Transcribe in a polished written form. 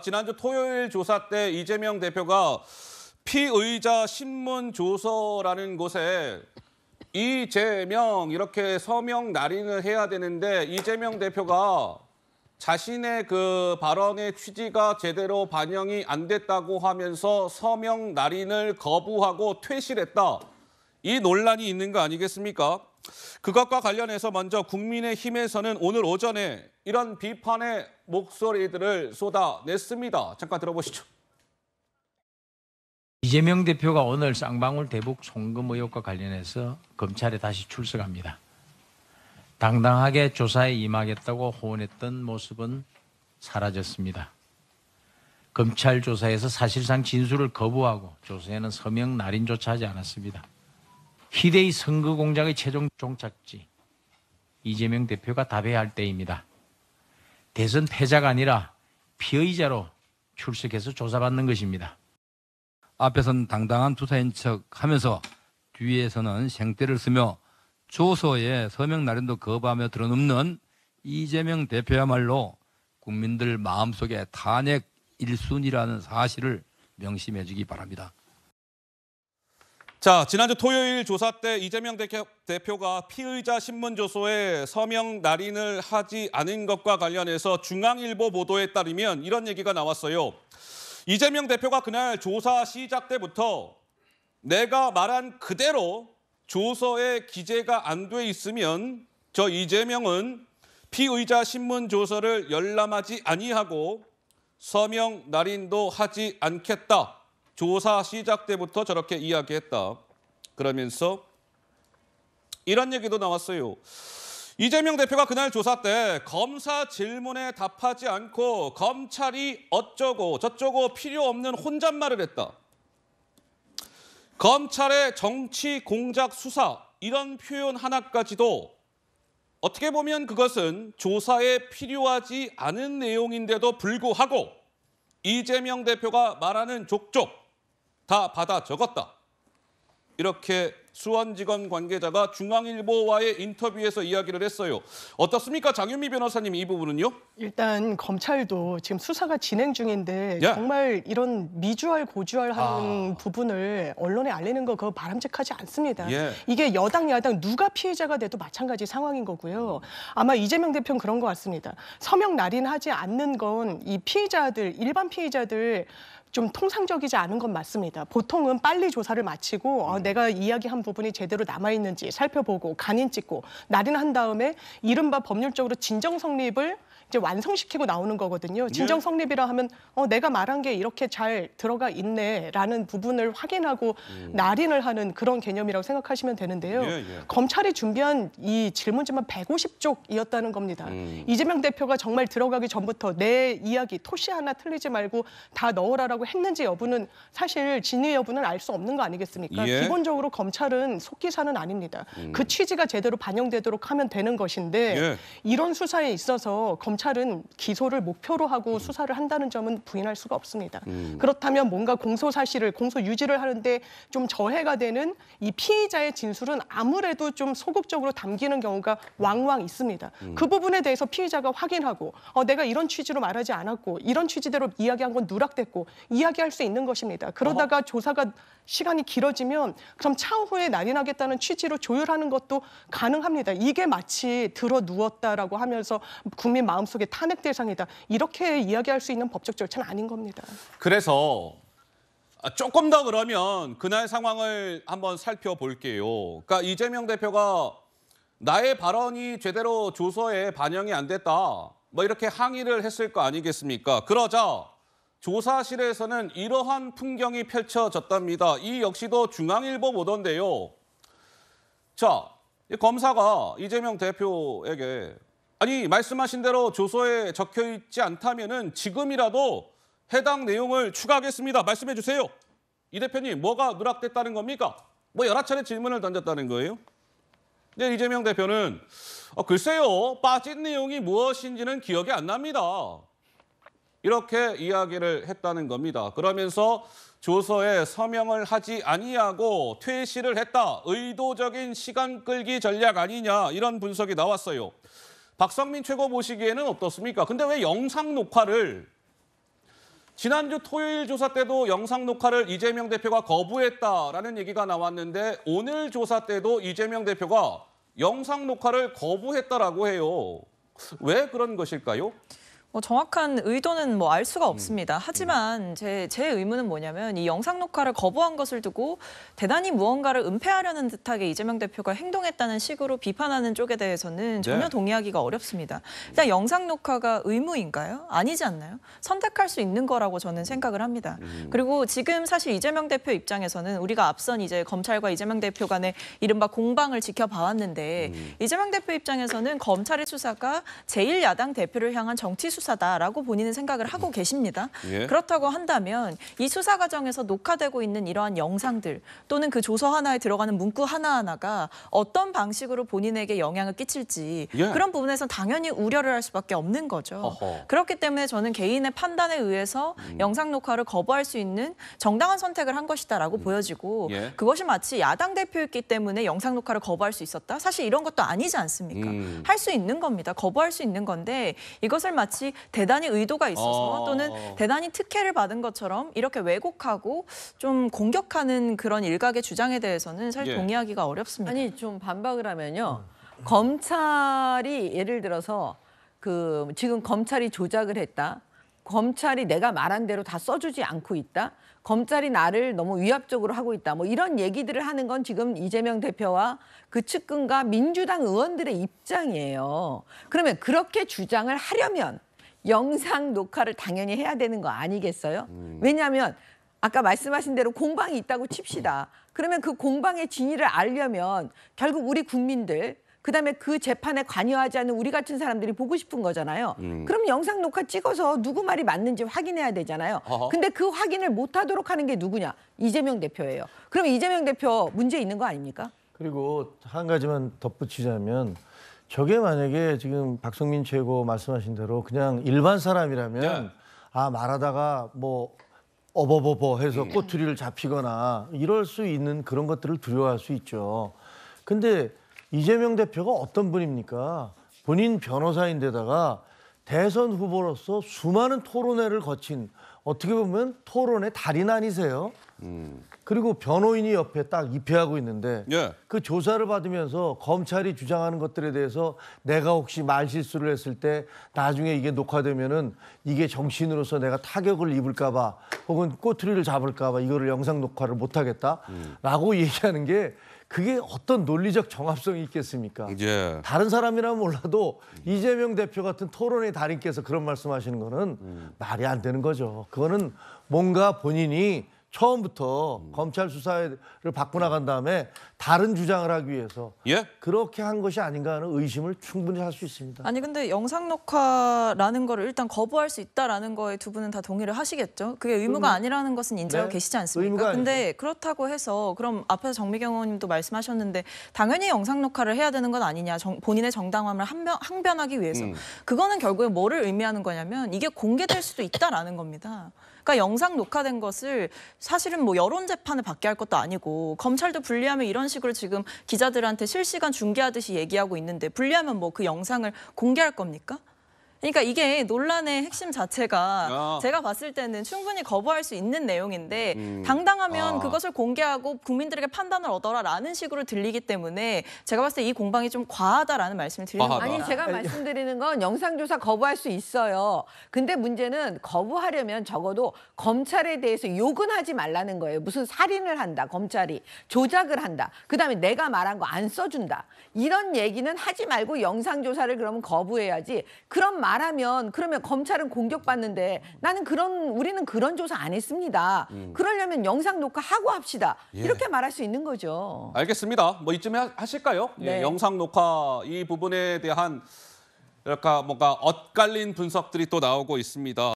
지난주 토요일 조사 때 이재명 대표가 피의자 신문 조서라는 곳에 이재명 이렇게 서명 날인을 해야 되는데 이재명 대표가 자신의 그 발언의 취지가 제대로 반영이 안 됐다고 하면서 서명 날인을 거부하고 퇴실했다. 이 논란이 있는 거 아니겠습니까? 그것과 관련해서 먼저 국민의힘에서는 오늘 오전에 이런 비판의 목소리들을 쏟아냈습니다. 잠깐 들어보시죠. 이재명 대표가 오늘 쌍방울 대북 송금 의혹과 관련해서 검찰에 다시 출석합니다. 당당하게 조사에 임하겠다고 호언했던 모습은 사라졌습니다. 검찰 조사에서 사실상 진술을 거부하고 조사에는 서명 날인조차 하지 않았습니다. 희대의 선거 공작의 최종 종착지, 이재명 대표가 답해야 할 때입니다. 대선 패자가 아니라 피의자로 출석해서 조사받는 것입니다. 앞에서는 당당한 투사인 척하면서 뒤에서는 생떼를 쓰며 조서에 서명 날인도 거부하며 들어눕는 이재명 대표야말로 국민들 마음속에 탄핵 1순위라는 사실을 명심해 주기 바랍니다. 자, 지난주 토요일 조사 때 이재명 대표가 피의자 신문 조서에 서명 날인을 하지 않은 것과 관련해서 중앙일보 보도에 따르면 이런 얘기가 나왔어요. 이재명 대표가 그날 조사 시작 때부터 내가 말한 그대로 조서에 기재가 안 돼 있으면 저 이재명은 피의자 신문 조서를 열람하지 아니하고 서명 날인도 하지 않겠다. 조사 시작 때부터 저렇게 이야기했다. 그러면서 이런 얘기도 나왔어요. 이재명 대표가 그날 조사 때 검사 질문에 답하지 않고 검찰이 어쩌고 저쩌고 필요 없는 혼잣말을 했다. 검찰의 정치 공작 수사 이런 표현 하나까지도 어떻게 보면 그것은 조사에 필요하지 않은 내용인데도 불구하고 이재명 대표가 말하는 족족 다 받아 적었다. 이렇게 수원지검 관계자가 중앙일보와의 인터뷰에서 이야기를 했어요. 어떻습니까? 장윤미 변호사님 이 부분은요? 일단 검찰도 지금 수사가 진행 중인데 정말 이런 미주알 고주알하는 부분을 언론에 알리는 거 그거 바람직하지 않습니다. 이게 여당 야당 누가 피해자가 돼도 마찬가지 상황인 거고요. 아마 이재명 대표는 그런 것 같습니다. 서명 날인하지 않는 건 이 피해자들 일반 피해자들 좀 통상적이지 않은 건 맞습니다. 보통은 빨리 조사를 마치고 내가 이야기한 부분이 제대로 남아있는지 살펴보고 간인 찍고 날인한 다음에 이른바 법률적으로 진정 성립을 이제 완성시키고 나오는 거거든요. 진정 성립이라 하면 내가 말한 게 이렇게 잘 들어가 있네라는 부분을 확인하고 날인을 하는 그런 개념이라고 생각하시면 되는데요. 검찰이 준비한 이 질문지만 150쪽이었다는 겁니다. 이재명 대표가 정말 들어가기 전부터 내 이야기 토시 하나 틀리지 말고 다 넣으라라고 했는지 여부는 사실 진위 여부는 알 수 없는 거 아니겠습니까? 기본적으로 검찰은 속기사는 아닙니다. 그 취지가 제대로 반영되도록 하면 되는 것인데 이런 수사에 있어서 검찰은 기소를 목표로 하고 수사를 한다는 점은 부인할 수가 없습니다. 그렇다면 뭔가 공소 유지를 하는데 좀 저해가 되는 이 피의자의 진술은 아무래도 좀 소극적으로 담기는 경우가 왕왕 있습니다. 그 부분에 대해서 피의자가 확인하고 내가 이런 취지로 말하지 않았고 이런 취지대로 이야기한 건 누락됐고 이야기할 수 있는 것입니다. 그러다가 조사가 시간이 길어지면 그럼 차후에 날인하겠다는 취지로 조율하는 것도 가능합니다. 이게 마치 들어 누웠다라고 하면서 국민 마음속에 탄핵 대상이다. 이렇게 이야기할 수 있는 법적 절차는 아닌 겁니다. 그래서 조금 더 그러면 그날 상황을 한번 살펴볼게요. 그러니까 이재명 대표가 나의 발언이 제대로 조서에 반영이 안 됐다. 뭐 이렇게 항의를 했을 거 아니겠습니까? 그러자 조사실에서는 이러한 풍경이 펼쳐졌답니다. 이 역시도 중앙일보 보도인데요. 자, 검사가 이재명 대표에게 아니 말씀하신 대로 조서에 적혀 있지 않다면은 지금이라도 해당 내용을 추가하겠습니다. 말씀해 주세요. 이 대표님 뭐가 누락됐다는 겁니까? 뭐 여러 차례 질문을 던졌다는 거예요. 근데 이재명 대표는 글쎄요. 빠진 내용이 무엇인지는 기억이 안 납니다. 이렇게 이야기를 했다는 겁니다. 그러면서 조서에 서명을 하지 아니하고 퇴실을 했다. 의도적인 시간 끌기 전략 아니냐 이런 분석이 나왔어요. 박성민 최고 보시기에는 어떻습니까? 근데 왜 영상 녹화를 지난주 토요일 조사 때도 영상 녹화를 이재명 대표가 거부했다라는 얘기가 나왔는데 오늘 조사 때도 이재명 대표가 영상 녹화를 거부했다라고 해요. 왜 그런 것일까요? 정확한 의도는 알 수가 없습니다. 하지만 제 의문은 뭐냐면 이 영상 녹화를 거부한 것을 두고 대단히 무언가를 은폐하려는 듯하게 이재명 대표가 행동했다는 식으로 비판하는 쪽에 대해서는 전혀 동의하기가 어렵습니다. 일단 영상 녹화가 의무인가요? 아니지 않나요? 선택할 수 있는 거라고 저는 생각을 합니다. 그리고 지금 사실 이재명 대표 입장에서는 우리가 앞선 이제 검찰과 이재명 대표 간의 이른바 공방을 지켜봐왔는데 이재명 대표 입장에서는 검찰의 수사가 제1야당 대표를 향한 정치 수사다라고 본인은 생각을 하고 계십니다. 그렇다고 한다면 이 수사 과정에서 녹화되고 있는 이러한 영상들 또는 그 조서 하나에 들어가는 문구 하나하나가 어떤 방식으로 본인에게 영향을 끼칠지 그런 부분에서 당연히 우려를 할 수밖에 없는 거죠. 그렇기 때문에 저는 개인의 판단에 의해서 영상 녹화를 거부할 수 있는 정당한 선택을 한 것이다라고 보여지고 그것이 마치 야당 대표였기 때문에 영상 녹화를 거부할 수 있었다? 사실 이런 것도 아니지 않습니까? 할 수 있는 겁니다. 거부할 수 있는 건데 이것을 마치 대단히 의도가 있어서 또는 대단히 특혜를 받은 것처럼 이렇게 왜곡하고 좀 공격하는 그런 일각의 주장에 대해서는 사실 동의하기가 어렵습니다. 아니 좀 반박을 하면요. 검찰이 예를 들어서 지금 검찰이 조작을 했다. 검찰이 내가 말한 대로 다 써주지 않고 있다. 검찰이 나를 너무 위압적으로 하고 있다. 이런 얘기들을 하는 건 지금 이재명 대표와 그 측근과 민주당 의원들의 입장이에요. 그러면 그렇게 주장을 하려면 영상 녹화를 당연히 해야 되는 거 아니겠어요? 왜냐하면 아까 말씀하신 대로 공방이 있다고 칩시다. 그러면 그 공방의 진위를 알려면 결국 우리 국민들 그다음에 그 재판에 관여하지 않는 우리 같은 사람들이 보고 싶은 거잖아요. 그럼 영상 녹화 찍어서 누구 말이 맞는지 확인해야 되잖아요. 근데 그 확인을 못하도록 하는 게 누구냐? 이재명 대표예요. 그럼 이재명 대표 문제 있는 거 아닙니까? 그리고 한 가지만 덧붙이자면 저게 만약에 지금 박성민 최고 말씀하신 대로 그냥 일반 사람이라면 말하다가 어버버버 해서 꼬투리를 잡히거나 이럴 수 있는 그런 것들을 두려워할 수 있죠. 근데 이재명 대표가 어떤 분입니까? 본인 변호사인데다가 대선 후보로서 수많은 토론회를 거친 어떻게 보면 토론의 달인 아니세요? 그리고 변호인이 옆에 딱 입회하고 있는데 그 조사를 받으면서 검찰이 주장하는 것들에 대해서 내가 혹시 말실수를 했을 때 나중에 이게 녹화되면은 이게 정치인으로서 내가 타격을 입을까 봐 혹은 꼬투리를 잡을까 봐 이거를 영상 녹화를 못 하겠다라고 얘기하는 게 그게 어떤 논리적 정합성이 있겠습니까? 다른 사람이라면 몰라도 이재명 대표 같은 토론의 달인께서 그런 말씀하시는 거는 말이 안 되는 거죠. 그거는 뭔가 본인이 처음부터 검찰 수사를 받고 나간 다음에 다른 주장을 하기 위해서 그렇게 한 것이 아닌가 하는 의심을 충분히 할 수 있습니다. 아니 근데 영상 녹화라는 거를 일단 거부할 수 있다라는 거에 두 분은 다 동의를 하시겠죠? 그게 의무가 아니라는 것은 인지하고 계시지 않습니까? 근데 그렇다고 해서 그럼 앞에서 정미경 의원님도 말씀하셨는데 당연히 영상 녹화를 해야 되는 건 아니냐 본인의 정당함을 항변하기 위해서 그거는 결국에 뭐를 의미하는 거냐면 이게 공개될 수도 있다라는 겁니다. 그러니까 영상 녹화된 것을 사실은 여론 재판을 받게 할 것도 아니고 검찰도 분리하면 이런 식으로 지금 기자들한테 실시간 중계하듯이 얘기하고 있는데 분리하면 그 영상을 공개할 겁니까? 그러니까 이게 논란의 핵심 자체가 제가 봤을 때는 충분히 거부할 수 있는 내용인데 당당하면 그것을 공개하고 국민들에게 판단을 얻어라라는 식으로 들리기 때문에 제가 봤을 때 이 공방이 좀 과하다라는 말씀을 드리는 겁니다. 아니 제가 말씀드리는 건 영상조사 거부할 수 있어요. 근데 문제는 거부하려면 적어도 검찰에 대해서 욕은 하지 말라는 거예요. 무슨 살인을 한다, 검찰이 조작을 한다. 그다음에 내가 말한 거 안 써준다. 이런 얘기는 하지 말고 영상조사를 그러면 거부해야지. 그런 말하면 그러면 검찰은 공격받는데 우리는 그런 조사 안 했습니다. 그러려면 영상 녹화하고 합시다. 이렇게 말할 수 있는 거죠. 알겠습니다. 이쯤에 하실까요? 영상 녹화 이 부분에 대한 뭔가 엇갈린 분석들이 또 나오고 있습니다.